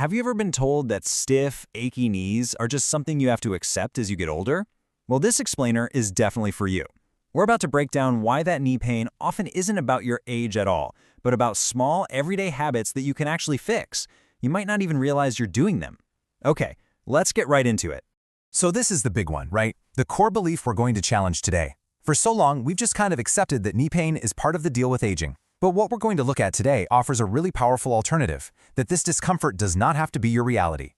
Have you ever been told that stiff, achy knees are just something you have to accept as you get older? Well, this explainer is definitely for you. We're about to break down why that knee pain often isn't about your age at all, but about small, everyday habits that you can actually fix. You might not even realize you're doing them. Okay, let's get right into it. So this is the big one, right? The core belief we're going to challenge today. For so long, we've just kind of accepted that knee pain is part of the deal with aging. But what we're going to look at today offers a really powerful alternative, that this discomfort does not have to be your reality.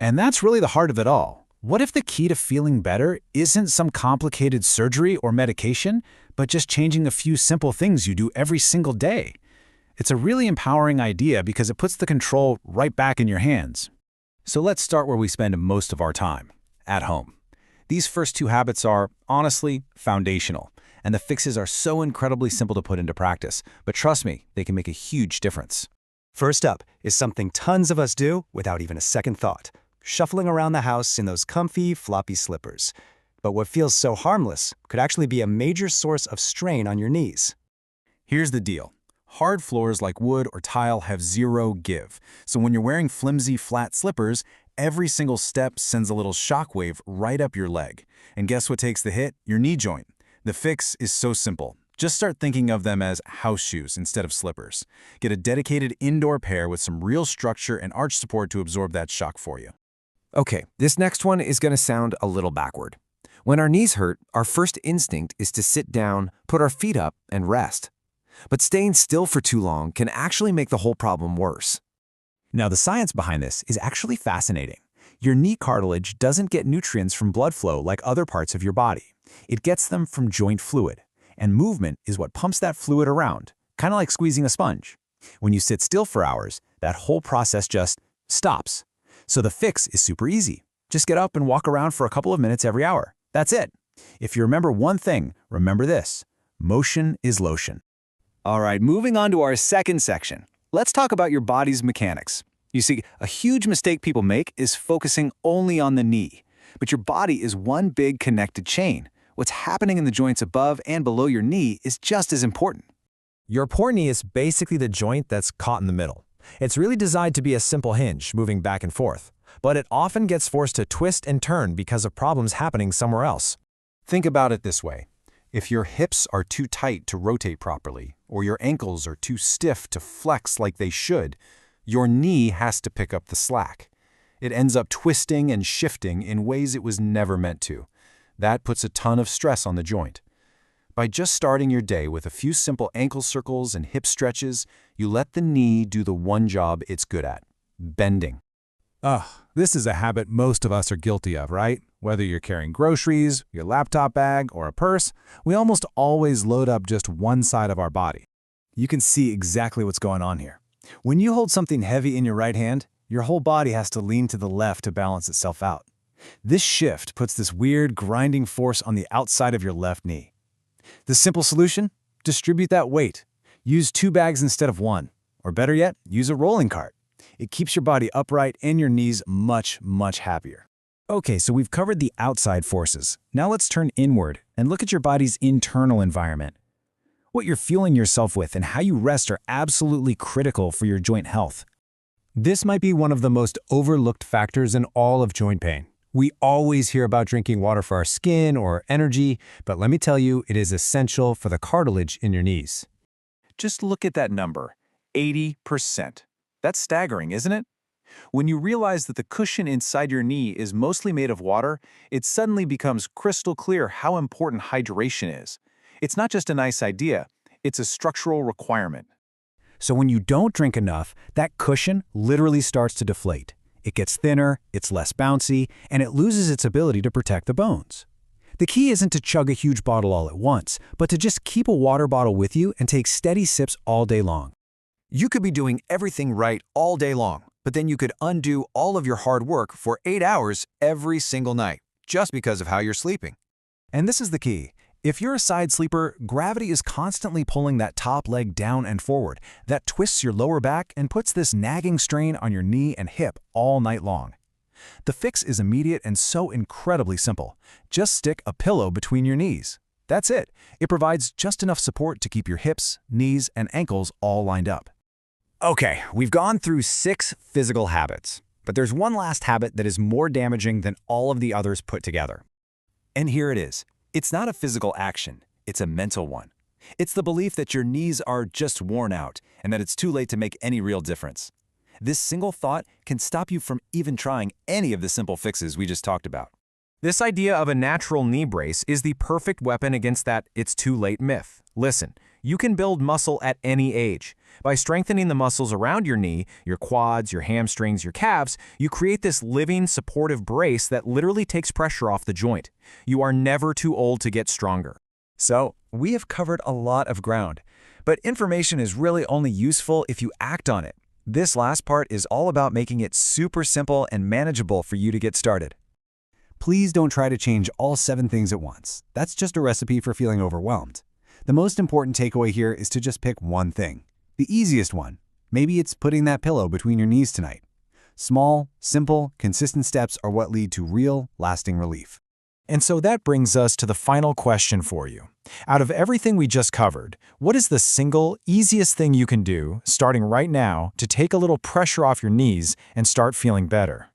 And that's really the heart of it all. What if the key to feeling better isn't some complicated surgery or medication, but just changing a few simple things you do every single day? It's a really empowering idea because it puts the control right back in your hands. So let's start where we spend most of our time, at home. These first two habits are, honestly, foundational, and the fixes are so incredibly simple to put into practice, but trust me, they can make a huge difference. First up is something tons of us do without even a second thought, shuffling around the house in those comfy, floppy slippers. But what feels so harmless could actually be a major source of strain on your knees. Here's the deal. Hard floors like wood or tile have zero give, so when you're wearing flimsy, flat slippers, every single step sends a little shockwave right up your leg. And guess what takes the hit? Your knee joint. The fix is so simple. Just start thinking of them as house shoes instead of slippers. Get a dedicated indoor pair with some real structure and arch support to absorb that shock for you. Okay, this next one is going to sound a little backward. When our knees hurt, our first instinct is to sit down, put our feet up, and rest. But staying still for too long can actually make the whole problem worse. Now, the science behind this is actually fascinating. Your knee cartilage doesn't get nutrients from blood flow like other parts of your body. It gets them from joint fluid, and movement is what pumps that fluid around, kind of like squeezing a sponge. When you sit still for hours, that whole process just stops. So the fix is super easy. Just get up and walk around for a couple of minutes every hour. That's it. If you remember one thing, remember this: motion is lotion. All right, moving on to our second section. Let's talk about your body's mechanics. You see, a huge mistake people make is focusing only on the knee. But your body is one big connected chain. What's happening in the joints above and below your knee is just as important. Your poor knee is basically the joint that's caught in the middle. It's really designed to be a simple hinge, moving back and forth. But it often gets forced to twist and turn because of problems happening somewhere else. Think about it this way. If your hips are too tight to rotate properly, or your ankles are too stiff to flex like they should, your knee has to pick up the slack. It ends up twisting and shifting in ways it was never meant to. That puts a ton of stress on the joint. By just starting your day with a few simple ankle circles and hip stretches, you let the knee do the one job it's good at: bending. This is a habit most of us are guilty of, right? Whether you're carrying groceries, your laptop bag, or a purse, we almost always load up just one side of our body. You can see exactly what's going on here. When you hold something heavy in your right hand, your whole body has to lean to the left to balance itself out. This shift puts this weird grinding force on the outside of your left knee. The simple solution? Distribute that weight. Use 2 bags instead of 1. Or better yet, use a rolling cart. It keeps your body upright and your knees much, much happier. Okay, so we've covered the outside forces. Now let's turn inward and look at your body's internal environment. What you're fueling yourself with and how you rest are absolutely critical for your joint health. This might be one of the most overlooked factors in all of joint pain. We always hear about drinking water for our skin or energy, but let me tell you, it is essential for the cartilage in your knees. Just look at that number, 80%. That's staggering, isn't it? When you realize that the cushion inside your knee is mostly made of water, it suddenly becomes crystal clear how important hydration is. It's not just a nice idea, it's a structural requirement. So when you don't drink enough, that cushion literally starts to deflate. It gets thinner, it's less bouncy, and it loses its ability to protect the bones. The key isn't to chug a huge bottle all at once, but to just keep a water bottle with you and take steady sips all day long. You could be doing everything right all day long, but then you could undo all of your hard work for 8 hours every single night, just because of how you're sleeping. And this is the key. If you're a side sleeper, gravity is constantly pulling that top leg down and forward. That twists your lower back and puts this nagging strain on your knee and hip all night long. The fix is immediate and so incredibly simple. Just stick a pillow between your knees. That's it. It provides just enough support to keep your hips, knees, and ankles all lined up. Okay, we've gone through 6 physical habits. But there's one last habit that is more damaging than all of the others put together. And here it is. It's not a physical action, it's a mental one. It's the belief that your knees are just worn out and that it's too late to make any real difference. This single thought can stop you from even trying any of the simple fixes we just talked about. This idea of a natural knee brace is the perfect weapon against that "it's too late" myth. Listen, you can build muscle at any age. By strengthening the muscles around your knee, your quads, your hamstrings, your calves, you create this living, supportive brace that literally takes pressure off the joint. You are never too old to get stronger. So, we have covered a lot of ground, but information is really only useful if you act on it. This last part is all about making it super simple and manageable for you to get started. Please don't try to change all 7 things at once. That's just a recipe for feeling overwhelmed. The most important takeaway here is to just pick one thing. The easiest one. Maybe it's putting that pillow between your knees tonight. Small, simple, consistent steps are what lead to real, lasting relief. And so that brings us to the final question for you. Out of everything we just covered, what is the single, easiest thing you can do, starting right now, to take a little pressure off your knees and start feeling better?